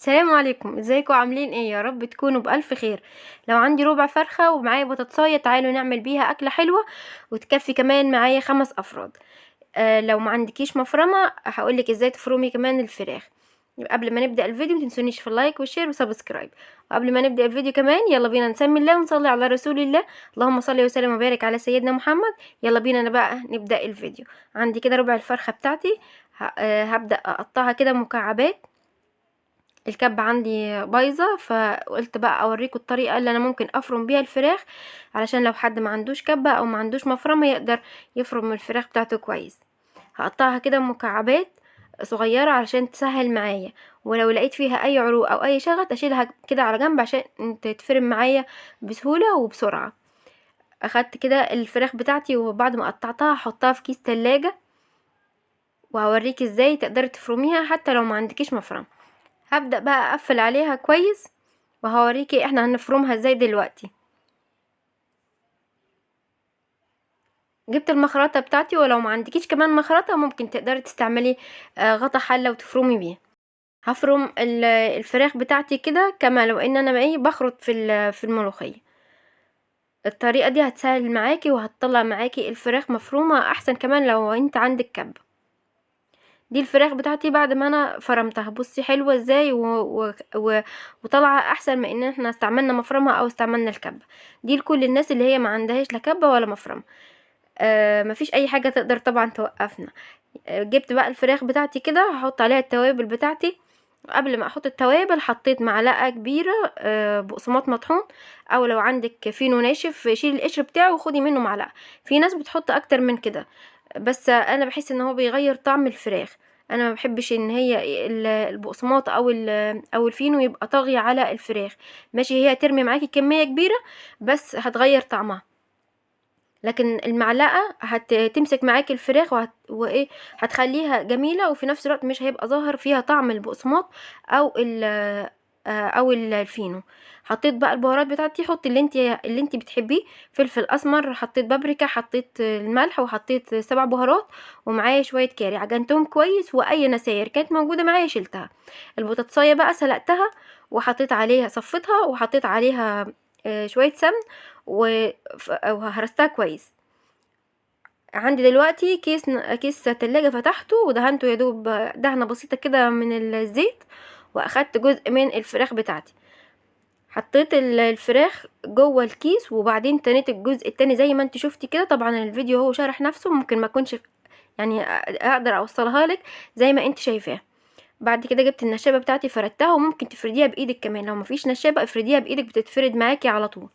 السلام عليكم، ازيكم عاملين ايه؟ يا رب تكونوا بألف خير. لو عندي ربع فرخة ومعايا بطاطساية تعالوا نعمل بيها أكلة حلوة وتكفي كمان معايا 5 أفراد. لو ما عندكيش مفرمة هقولك ازاي تفرمي كمان الفراخ. يبقى قبل ما نبدأ الفيديو متنسونيش في اللايك والشير وسبسكرايب. وقبل ما نبدأ الفيديو كمان يلا بينا نسمي الله ونصلي على رسول الله. اللهم صل وسلم وبارك على سيدنا محمد. يلا بينا بقى نبدأ الفيديو. عندي كده ربع الفرخة بتاعتي. هبدأ أقطعها كده مكعبات. الكبة عندي بايظة فقلت بقى اوريكم الطريقة اللي انا ممكن افرم بيها الفراخ، علشان لو حد ما عندوش كبة او ما عندوش مفرمة يقدر يفرم الفراخ بتاعته كويس. هقطعها كده مكعبات صغيرة علشان تسهل معايا، ولو لقيت فيها اي عروق او اي شغط اشيلها كده على جنب عشان تتفرم معايا بسهولة وبسرعة. اخدت كده الفراخ بتاعتي وبعد ما قطعتها هحطها في كيس تلاجة، وهوريك ازاي تقدري تفرميها حتى لو ما عندكيش مفرمة. هبدأ بقى اقفل عليها كويس وهوريكي احنا هنفرمها ازاي دلوقتي. جبت المخرطة بتاعتي، ولو ما عندكيش كمان مخرطة ممكن تقدري تستعملي غطا حلة وتفرمي بيه. هفرم الفراخ بتاعتي كده كما لو ان انا ايه بخرط في الملوخية. الطريقة دي هتسهل معاكي وهتطلع معاكي الفراخ مفرومة احسن كمان لو انت عندك كبة. دي الفراخ بتاعتي بعد ما انا فرمتها، بصي حلوة ازاي وطالعة احسن من ان احنا استعملنا مفرمة او استعملنا الكبة. دي لكل الناس اللي هي ما عندهاش لا كبة ولا مفرمة. مفيش اي حاجة تقدر طبعا توقفنا. جبت بقى الفراخ بتاعتي كده هحط عليها التوابل بتاعتي. قبل ما احط التوابل حطيت معلقة كبيرة بقسماط مطحون، او لو عندك فينو ناشف شيل القشر بتاعه وخدي منه معلقة. في ناس بتحط اكتر من كده، بس انا بحس ان هو بيغير طعم الفراخ. انا ما بحبش ان هي البقسماط او الفينو يبقى طاغي على الفراخ. ماشي، هي ترمي معاكي كمية كبيرة بس هتغير طعمها، لكن المعلقة هتمسك معاكي الفراخ وايه هتخليها جميلة، وفي نفس الوقت مش هيبقى ظاهر فيها طعم البقسماط او الفينو. حطيت بقى البهارات بتاعتي، حطي اللي انت بتحبيه. فلفل اسمر، حطيت بابريكا، حطيت الملح، وحطيت 7 بهارات، ومعايا شويه كاري عجنتهم كويس، واي نساير كانت موجوده معايا شلتها. البطاطسايه بقى سلقتها وحطيت عليها صفيتها وحطيت عليها شويه سمن وهرستها كويس. عندي دلوقتي كيس تلاجة فتحته ودهنته يا دوب دهنة بسيطة كده من الزيت، واخدت جزء من الفراخ بتاعتي حطيت الفراخ جوه الكيس، وبعدين تنيت الجزء التاني زي ما انت شفتي كده. طبعا الفيديو هو شرح نفسه، ممكن ما اكونش يعني اقدر اوصلها لك زي ما انت شايفاه. بعد كده جبت النشابة بتاعتي فردتها، وممكن تفرديها بايدك كمان، لو مفيش نشابة افرديها بايدك بتتفرد معاكي على طول.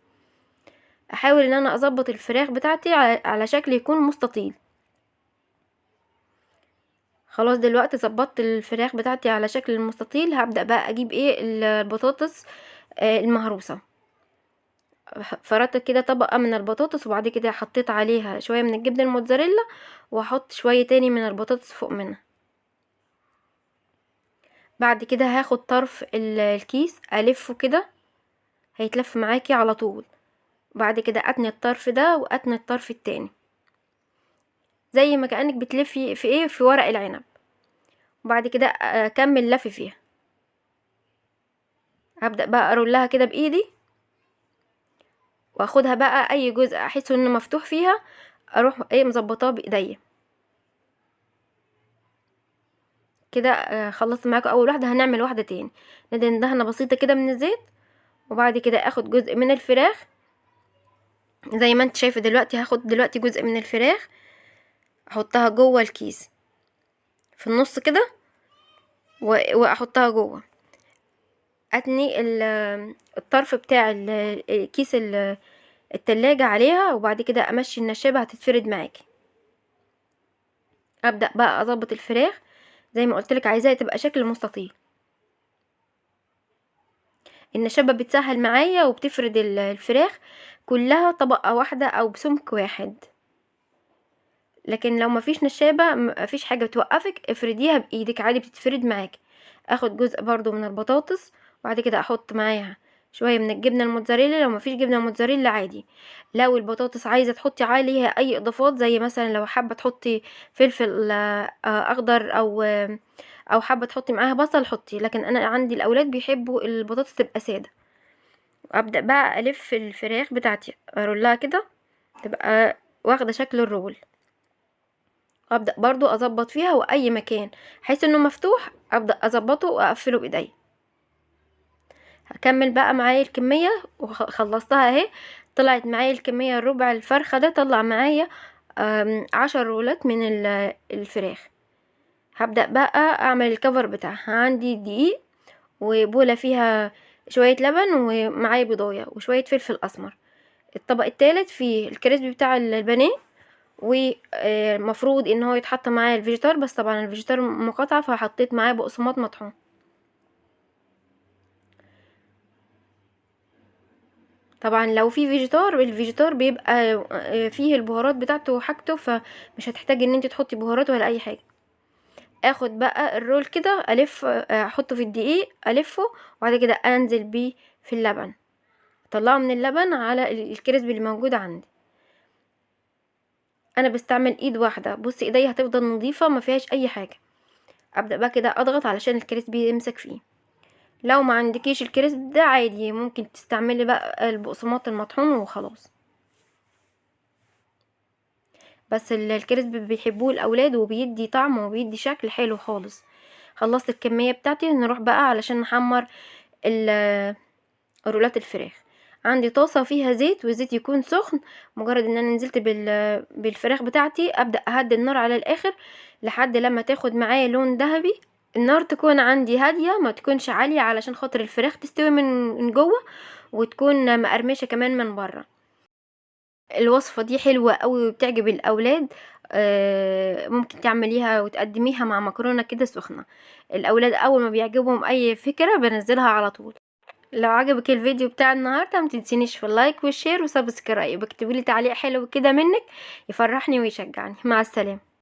احاول ان انا اظبط الفراخ بتاعتي على شكل يكون مستطيل. خلاص دلوقتي ظبطت الفراخ بتاعتي على شكل المستطيل. هبدأ بقى اجيب ايه البطاطس المهروسة. فردت كده طبقة من البطاطس، وبعد كده حطيت عليها شوية من الجبنة الموتزاريلا، واحط شوية تاني من البطاطس فوق منها. بعد كده هاخد طرف الكيس الفه كده، هيتلف معاكي على طول. بعد كده اتني الطرف ده واتني الطرف التاني زي ما كأنك بتلفي في ايه في ورق العنب. وبعد كده اكمل لف فيها. هبدأ بقى ارولها كده بايدي، واخدها بقى اي جزء احس انه مفتوح فيها اروح ايه مظبطاه بايديا كده. خلصت معاكم اول واحده، هنعمل واحده تاني. ندهن دهنه بسيطه كده من الزيت، وبعد كده اخد جزء من الفراخ زي ما انت شايفه دلوقتي. هاخد دلوقتي جزء من الفراخ احطها جوه الكيس في النص كده واحطها جوه. اتني الطرف بتاع كيس التلاجة عليها، وبعد كده امشي النشابة هتتفرد معاكي. ابدأ بقى اظبط الفراخ زي ما قلتلك عايزاها تبقى شكل مستطيل. النشابة بتسهل معايا وبتفرد الفراخ كلها طبقة واحدة او بسمك واحد. لكن لو مفيش نشابة مفيش حاجة توقفك، افرديها بايدك عادي بتتفرد معاكي. اخد جزء برضو من البطاطس، وبعد كده احط معاها شوية من الجبنة الموتزاريلا. لو مفيش جبنة موتزاريلا عادي. لو البطاطس عايزة تحطي عليها اي اضافات، زي مثلا لو حابة تحطي فلفل اخضر او حابه تحطي معاها بصل حطي، لكن انا عندي الاولاد بيحبوا البطاطس تبقى ساده. وابدا بقى الف الفراخ بتاعتي ارولها كده تبقى واخده شكل الرول، وابدا برضو اظبط فيها، واي مكان حيث انه مفتوح ابدا اظبطه واقفله بايدي. هكمل بقى معايا الكميه وخلصتها اهي. طلعت معايا الكميه الربع الفرخه ده طلع معايا 10 رولات من الفراخ. هبدأ بقى اعمل الكفر بتاعها. عندي دقيق وبولة فيها شوية لبن ومعايا بيضاية وشوية فلفل اسمر. الطبق التالت فيه الكريسبي بتاع البانيه، ومفروض ان هو يتحط معاه الفيجيتار، بس طبعا الفيجيتار مقاطعة فحطيت معاه بقسماط مطحون. طبعا لو في فيجيتار، الفيجيتار بيبقى فيه البهارات بتاعته وحاجته، فمش هتحتاج ان انت تحطي بهارات ولا اي حاجة. اخد بقى الرول كده الف، احطه في الدقيق الفه، وبعد كده انزل بيه في اللبن، اطلعه من اللبن على الكريسبي اللي موجود عندي. انا بستعمل ايد واحده، بصي ايدي هتفضل نظيفه ما فيهاش اي حاجه. ابدا بقى كده اضغط علشان الكريسبي يمسك فيه. لو ما عندكيش الكريسبي ده عادي ممكن تستعملي بقى البقسماط المطحون وخلاص. بس الكريسبي بيحبوه الاولاد وبيدي طعم وبيدي شكل حلو خالص. خلصت الكميه بتاعتي، نروح بقى علشان نحمر رولات الفراخ. عندي طاسة فيها زيت، والزيت يكون سخن. مجرد ان انا نزلت بالفراخ بتاعتي ابدأ اهدي النار على الاخر لحد لما تاخد معايا لون ذهبي. النار تكون عندي هادية ما تكونش عالية علشان خاطر الفراخ تستوي من جوه وتكون مقرمشة كمان من بره. الوصفة دي حلوة قوي وبتعجب الاولاد. ممكن تعمليها وتقدميها مع مكرونة كده سخنة. الاولاد اول ما بيعجبهم اي فكرة بنزلها على طول. لو عجبك الفيديو بتاع النهارده متنسينيش في اللايك والشير وسبسكرايب، اكتبولي تعليق حلو كده منك يفرحني ويشجعني. مع السلامه.